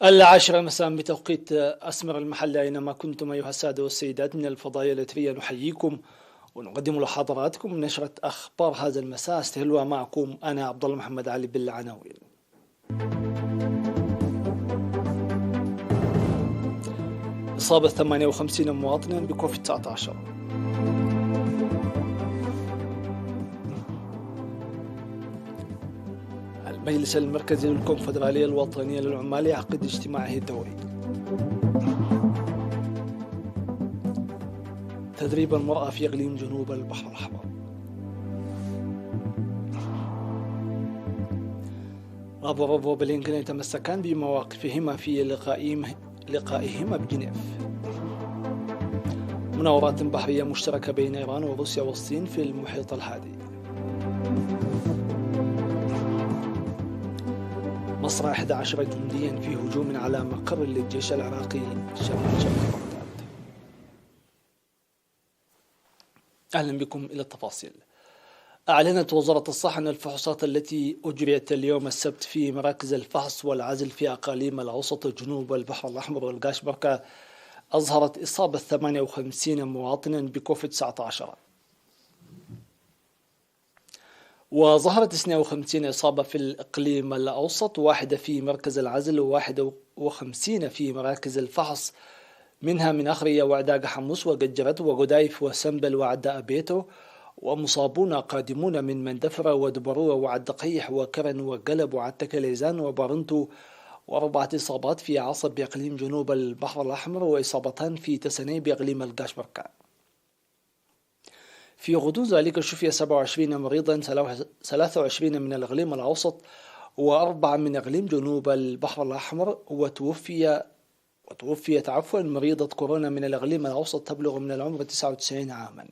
العاشرة مساء بتوقيت أسمر المحل أينما كنتم أيها السادة والسيدات من الفضائية الإثرية، نحييكم ونقدم لحضراتكم نشرة أخبار هذا المساء. استهلوا معكم أنا عبد الله محمد علي بالعناوين. إصابة 58 مواطنا بكوفيد 19. المجلس المركزي للكونفدرالية الوطنية للعمال يعقد اجتماعه الدوري. تدريب المرأة في إقليم جنوب البحر الأحمر. لافروف وبلينكن يتمسكان بمواقفهما في لقائهما بجنيف. مناورات بحرية مشتركة بين إيران وروسيا والصين في المحيط الهادي. مصر 11 جنديا في هجوم على مقر للجيش العراقي شمال بغداد. أهلا بكم إلى التفاصيل. أعلنت وزارة الصحة أن الفحوصات التي أجريت اليوم السبت في مراكز الفحص والعزل في أقاليم الأوسط جنوب البحر الأحمر والقاشبركة أظهرت إصابة 58 مواطنا بكوفيد 19، وظهرت 52 إصابة في الإقليم الأوسط، واحدة في مركز العزل و51 في مراكز الفحص، منها من أخرية وعداق حمص وقجرت وقدايف وسنبل وعداء بيتو، ومصابون قادمون من مندفرة ودبروة وعدقيح وكرن وقلب وعتك ليزان وبارنتو، و4 إصابات في عصب بإقليم جنوب البحر الأحمر، وإصابتان في تسني بإقليم القاشبركة. في غضون ذلك شفي 27 مريضا، 23 من الإقليم الأوسط و4 من إقليم جنوب البحر الأحمر، وتوفيت مريضة كورونا من الإقليم الأوسط تبلغ من العمر 99 عاما.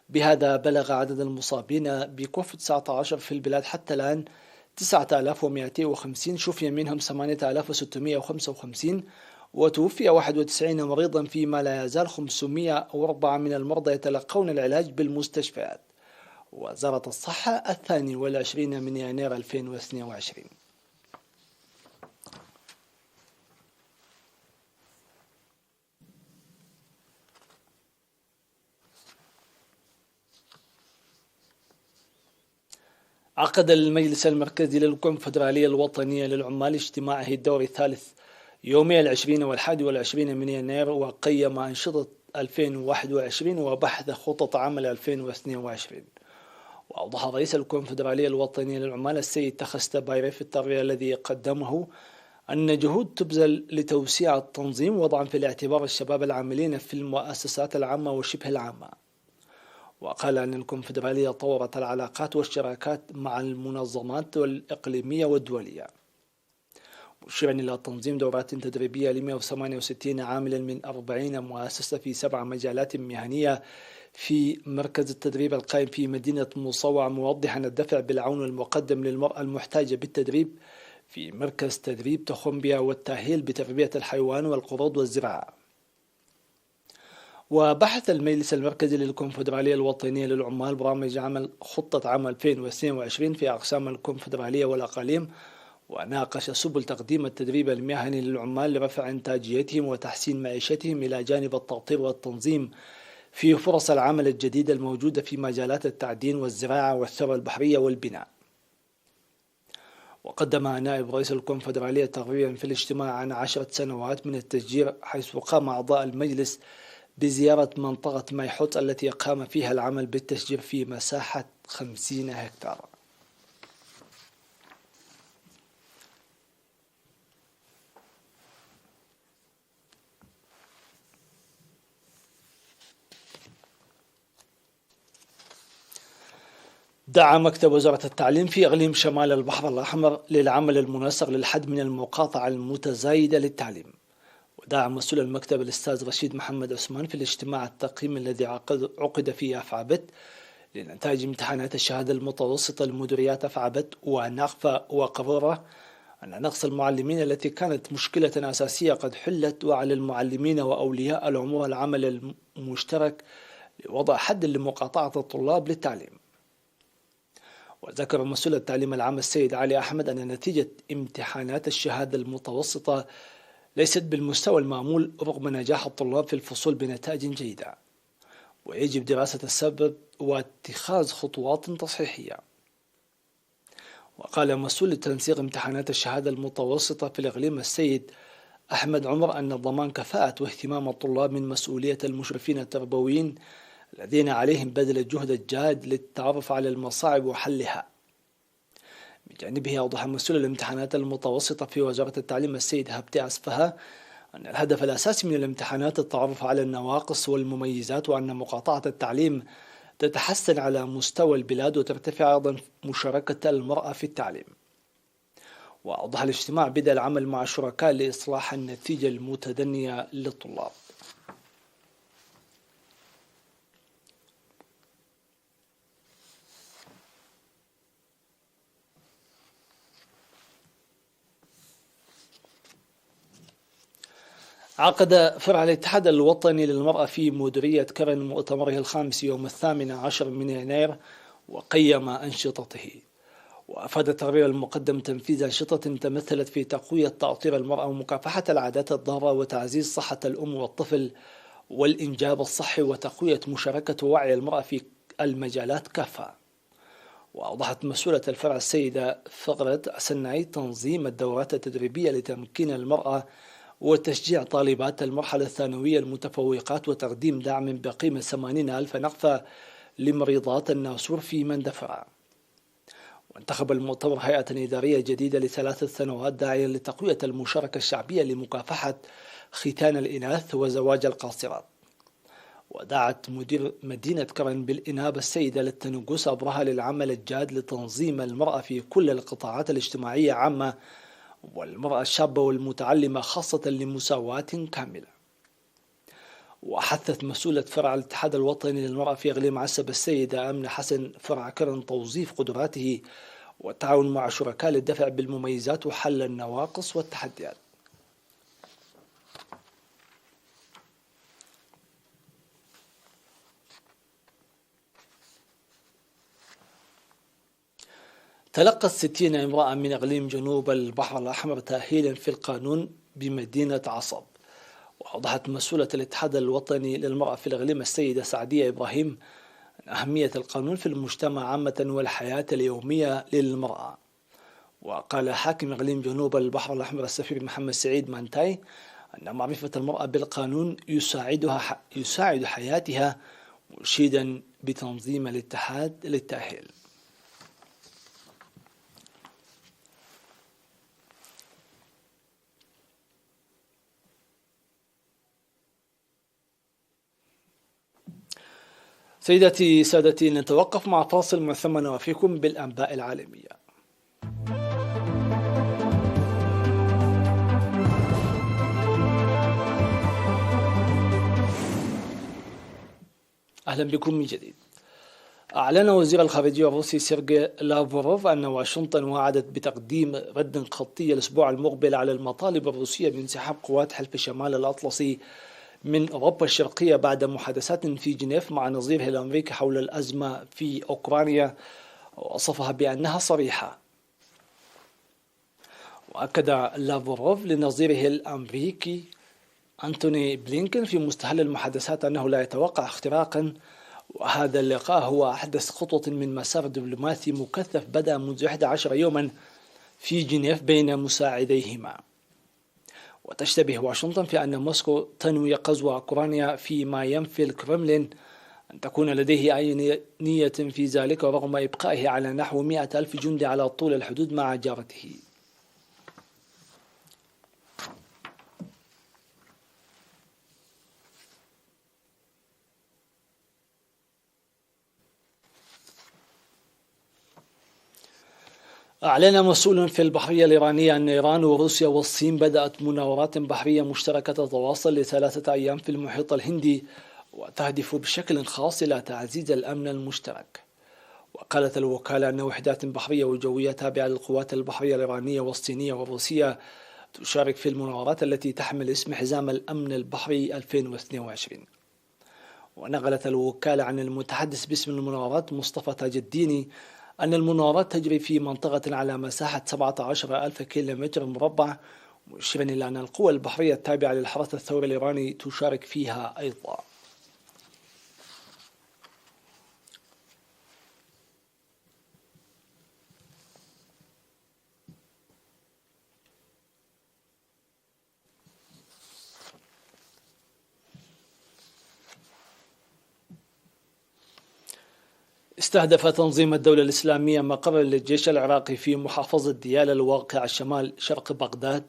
بهذا بلغ عدد المصابين بكوفيد 19 في البلاد حتى الآن 9250، شفي منهم 8655، وتوفي 91 مريضا، فيما لا يزال 504 من المرضى يتلقون العلاج بالمستشفيات. وزارة الصحة 22 من يناير 2022. عقد المجلس المركزي للكونفدرالية الوطنية للعمال اجتماعه الدوري الثالث يومي 20 و21 من يناير، وقيم أنشطة 2021 وبحث خطط عمل 2022. وأوضح رئيس الكونفدرالية الوطنية للعمال السيد تخست بايري في التقرير الذي قدمه أن جهود تبذل لتوسيع التنظيم وضعا في الاعتبار الشباب العاملين في المؤسسات العامة وشبه العامة. وقال أن الكونفدرالية طورت العلاقات والشراكات مع المنظمات الإقليمية والدولية، مشيرا إلى تنظيم دورات تدريبية ل 168 عاملا من 40 مؤسسة في 7 مجالات مهنية في مركز التدريب القائم في مدينة مصوع، موضحا الدفع بالعون المقدم للمرأة المحتاجة بالتدريب في مركز تدريب تخومبيا والتأهيل بتربية الحيوان والقروض والزراعة. وبحث المجلس المركزي للكونفدرالية الوطنية للعمال برامج عمل خطة عام 2022 في أقسام الكونفدرالية والأقاليم، وناقش سبل تقديم التدريب المهني للعمال لرفع إنتاجيتهم وتحسين معيشتهم، إلى جانب التأطير والتنظيم في فرص العمل الجديدة الموجودة في مجالات التعدين والزراعة والثروة البحرية والبناء. وقدم نائب رئيس الكونفدرالية تقريرا في الاجتماع عن 10 سنوات من التشجير، حيث قام أعضاء المجلس بزيارة منطقة مايحوت التي قام فيها العمل بالتشجير في مساحة 50 هكتار. دعا مكتب وزارة التعليم في إقليم شمال البحر الأحمر للعمل المنسق للحد من المقاطعة المتزايدة للتعليم. ودعا مسؤول المكتب الأستاذ رشيد محمد عثمان في الاجتماع التقييم الذي عقد في أفعبت لنتائج امتحانات الشهادة المتوسطة لمديريات أفعبت ونقفة وقرورة أن نقص المعلمين التي كانت مشكلة أساسية قد حلت، وعلى المعلمين وأولياء الأمور العمل المشترك لوضع حد لمقاطعة الطلاب للتعليم. وذكر مسؤول التعليم العام السيد علي أحمد أن نتيجة امتحانات الشهادة المتوسطة ليست بالمستوى المأمول رغم نجاح الطلاب في الفصول بنتائج جيدة، ويجب دراسة السبب واتخاذ خطوات تصحيحية. وقال مسؤول تنسيق امتحانات الشهادة المتوسطة في الإقليم السيد أحمد عمر أن ضمان كفاءة واهتمام الطلاب من مسؤولية المشرفين التربويين الذين عليهم بذل الجهد الجاد للتعرف على المصاعب وحلها. بجانبه أوضح مسؤول الامتحانات المتوسطة في وزارة التعليم السيد هبتي أسفها أن الهدف الأساسي من الامتحانات التعرف على النواقص والمميزات، وأن مقاطعة التعليم تتحسن على مستوى البلاد وترتفع أيضا مشاركة المرأة في التعليم. وأوضح الاجتماع بدأ العمل مع الشركاء لإصلاح النتيجة المتدنية للطلاب. عقد فرع الاتحاد الوطني للمرأة في مديرية كرن مؤتمره الخامس يوم 18 من يناير وقيم أنشطته. وأفاد التقرير المقدم تنفيذ أنشطة تمثلت في تقوية تأطير المرأة ومكافحة العادات الضارة وتعزيز صحة الأم والطفل والإنجاب الصحي وتقوية مشاركة ووعي المرأة في المجالات كافة. وأوضحت مسؤولة الفرع السيدة فقرة سناي تنظيم الدورات التدريبية لتمكين المرأة وتشجيع طالبات المرحلة الثانوية المتفوقات وتقديم دعم بقيمة 80,000 نقفة لمريضات الناسور في مندفع. وانتخب المؤتمر هيئة إدارية جديدة ل3 سنوات داعيا لتقوية المشاركة الشعبية لمكافحة ختان الإناث وزواج القاصرات. ودعت مدير مدينة كرن بالإنابة السيدة للتنقس أبرها للعمل الجاد لتنظيم المرأة في كل القطاعات الاجتماعية عامة والمرأة الشابة والمتعلمة خاصة لمساواة كاملة. وحثت مسؤولة فرع الاتحاد الوطني للمرأة في إقليم عسب السيدة أمنة حسن فرع كرن توظيف قدراته والتعاون مع شركاء للدفع بالمميزات وحل النواقص والتحديات. تلقت 60 امرأة من إقليم جنوب البحر الأحمر تأهيلا في القانون بمدينة عصب. وأوضحت مسؤولة الاتحاد الوطني للمرأة في الإقليم السيدة سعدية إبراهيم أهمية القانون في المجتمع عامة والحياة اليومية للمرأة. وقال حاكم إقليم جنوب البحر الأحمر السفير محمد سعيد مانتاي أن معرفة المرأة بالقانون يساعد حياتها، مشيدا بتنظيم الاتحاد للتأهيل. سيداتي سادتي، نتوقف مع فاصل مع ثم نوافيكم بالأنباء العالمية. أهلا بكم من جديد. أعلن وزير الخارجية الروسي سيرجي لافروف أن واشنطن وعدت بتقديم رد خطي الأسبوع المقبل على المطالب الروسية بانسحاب قوات حلف شمال الأطلسي من أوروبا الشرقية بعد محادثات في جنيف مع نظيره الأمريكي حول الأزمة في أوكرانيا، ووصفها بأنها صريحة. وأكد لافروف لنظيره الأمريكي أنتوني بلينكن في مستهل المحادثات أنه لا يتوقع اختراقا، وهذا اللقاء هو أحدث خطوة من مسار دبلوماسي مكثف بدأ منذ 11 يوما في جنيف بين مساعديهما. وتشتبه واشنطن في أن موسكو تنوي غزو أوكرانيا، فيما ينفي الكرملين أن تكون لديه أي نية في ذلك رغم إبقائه على نحو 100,000 جندي على طول الحدود مع جارته. أعلن مسؤول في البحرية الإيرانية أن إيران وروسيا والصين بدأت مناورات بحرية مشتركة تتواصل ل3 أيام في المحيط الهندي، وتهدف بشكل خاص إلى تعزيز الأمن المشترك. وقالت الوكالة أن وحدات بحرية وجوية تابعة للقوات البحرية الإيرانية والصينية والروسية تشارك في المناورات التي تحمل اسم حزام الأمن البحري 2022. ونقلت الوكالة عن المتحدث باسم المناورات مصطفى تاج الديني أن المناورات تجري في منطقة على مساحة 17 ألف كيلومتر مربع، مشيرا إلى أن القوى البحرية التابعة للحرس الثوري الإيراني تشارك فيها أيضا. استهدف تنظيم الدولة الإسلامية مقر للجيش العراقي في محافظة ديالى الواقع شمال شرق بغداد.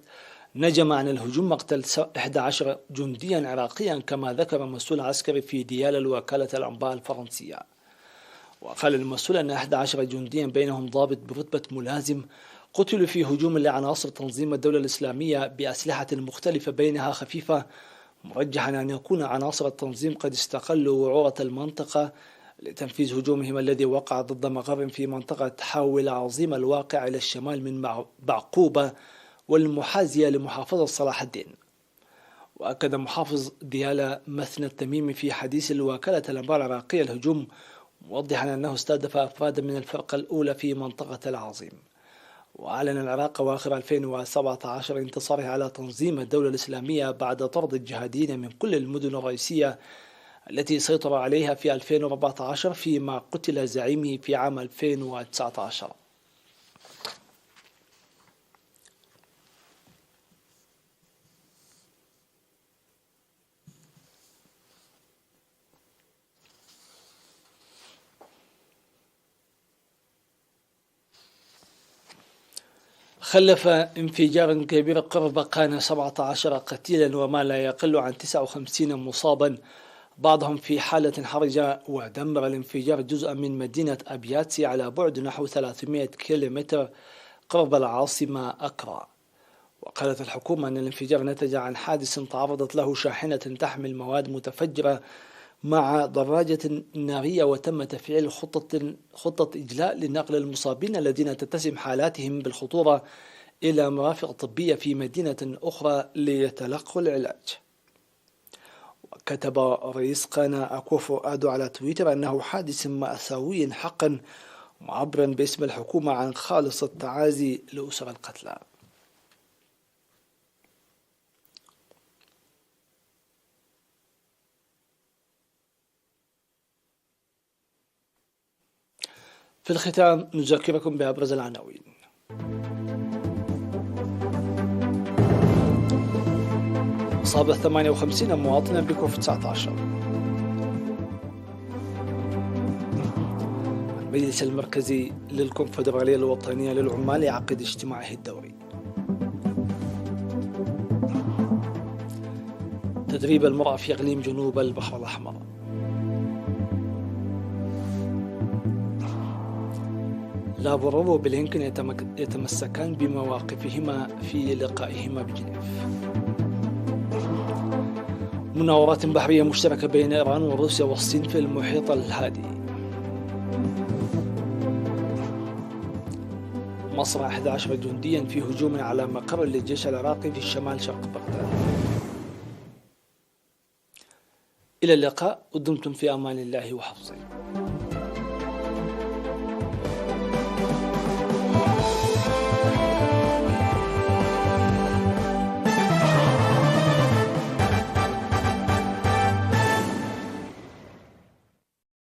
نجم عن الهجوم مقتل 11 جنديا عراقيا، كما ذكر مسؤول عسكري في ديالى لوكالة الأنباء الفرنسية. وقال المسؤول أن 11 جنديا بينهم ضابط برتبة ملازم قتلوا في هجوم لعناصر تنظيم الدولة الإسلامية بأسلحة مختلفة بينها خفيفة، مرجحا أن يكون عناصر التنظيم قد استقلوا وعورة المنطقة لتنفيذ هجومهم الذي وقع ضد مقر في منطقة حاول عظيم الواقع إلى الشمال من بعقوبة والمحاذية لمحافظة صلاح الدين. وأكد محافظ ديالى مثنى التميمي في حديث لوكالة الأنباء العراقية الهجوم، موضحا أنه استهدف أفرادا من الفرقة الأولى في منطقة العظيم. وأعلن العراق أواخر 2017 انتصاره على تنظيم الدولة الإسلامية بعد طرد الجهاديين من كل المدن الرئيسية التي سيطر عليها في 2014، فيما قتل زعيمه في عام 2019. خلف انفجار كبير قرب قانا 17 قتيلا وما لا يقل عن 59 مصابا، بعضهم في حالة حرجة. ودمر الانفجار جزءا من مدينة أبياتسي على بعد نحو 300 كيلومتر قرب العاصمة أكرا. وقالت الحكومة أن الانفجار نتج عن حادث تعرضت له شاحنة تحمل مواد متفجرة مع دراجة نارية، وتم تفعيل خطة إجلاء لنقل المصابين الذين تتسم حالاتهم بالخطورة إلى مرافق طبية في مدينة أخرى ليتلقوا العلاج. وكتب رئيس قانا أكوفو آدو على تويتر أنه حادث مأساوي حقا، معبرا باسم الحكومة عن خالص التعازي لأسر القتلى. في الختام نذكركم بأبرز العناوين. أصاب 58 مواطنا بكوفيد-19. المجلس المركزي للكونفدرالية الوطنية للعمال يعقد اجتماعه الدوري. تدريب المرأة في إقليم جنوب البحر الأحمر. لافروف وبلينكن يتمسكان بمواقفهما في لقائهما بجنيف. مناورات بحرية مشتركة بين إيران وروسيا والصين في المحيط الهادي. مصر 11 جنديا في هجوم على مقر للجيش العراقي في شمال شرق بغداد. إلى اللقاء ودمتم في أمان الله وحفظه.